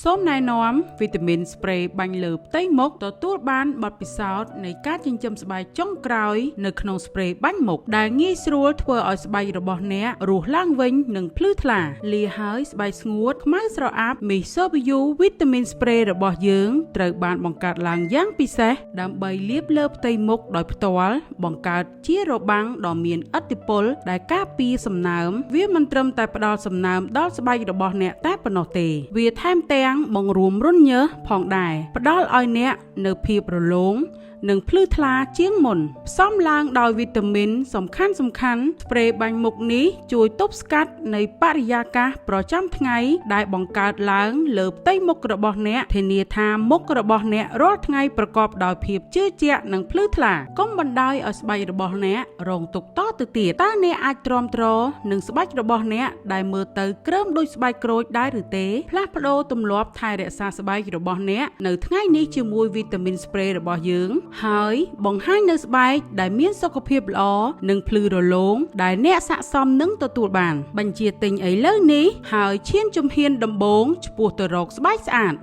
សូមណែនាំវីតាមីនស្ព្រេបាញ់លើផ្ទៃមុខទទួលបានបទពិសោធន៍នៃការចិញ្ចឹមស្បែកចុងក្រោយនៅក្នុងស្ព្រេបាញ់មុខដែលងាយស្រួលធ្វើឲ្យស្បែករបស់អ្នករស់ឡើងវិញនិងភ្លឺថ្លាលាហើយស្បែកស្ងួតខ្មៅស្រអាប់មីសូប៊ីយូវីតាមីនស្ព្រេរបស់យើងត្រូវបានបង្កើតឡើងយ៉ាងពិសេសដើម្បីលាបលើផ្ទៃមុខដោយផ្ទាល់បង្កើតជារបាំងដ៏មានឥទ្ធិពលដែលការពារសំណើមវាមិនត្រឹមតែផ្ដល់សំណើមដល់ស្បែករបស់អ្នកតែប៉ុណ្ណោះទេវាថែមទាំងបង្រួមរន្ធញើសផងដែរផ្ដល់ឲ្យអ្នកនូវភាពរលោងនិងភ្លឺថ្លាជាងមុនផ្សំឡើងដោយវីតាមីនសំខាន់ស្ព្រេបាញ់មុខនេះជួយទប់ស្កាត់នៃបរិយាកាសប្រចាំថ្ងៃដែលបង្កើតឡើងលើផ្ទៃមុខរបស់អ្នកធានាថាមុខរបស់អ្នករាល់ថ្ងៃប្រកបដោយភាពជឿជាក់និងភ្លឺថ្លាកុំបណ្ដោយឲ្យស្បែករបស់អ្នករងទុក្ខតទៅទៀតតើអ្នកអាចទ្រាំទ្រនឹងស្បែករបស់អ្នកដែលមើលទៅក្រើមដូចស្បែកក្រូចដែរឬទេផ្លាស់ប្ដូរទម្លាប់ថែរក្សាស្បែករបស់អ្នកនៅថ្ងៃនេះជាមួយវីតាមីនស្ព្រេរបស់យើងហើយបង្ហាញនៅស្បែកដែលមានសុខភាពល្អនិងភ្លឺរលោងដែលអ្នកស័ក្តិសមនឹងទទួលបានបញ្ជាទិញឥឡូវនេះហើយឈានជំហានដំបូងឆ្ពោះទៅរកស្បែកស្អាត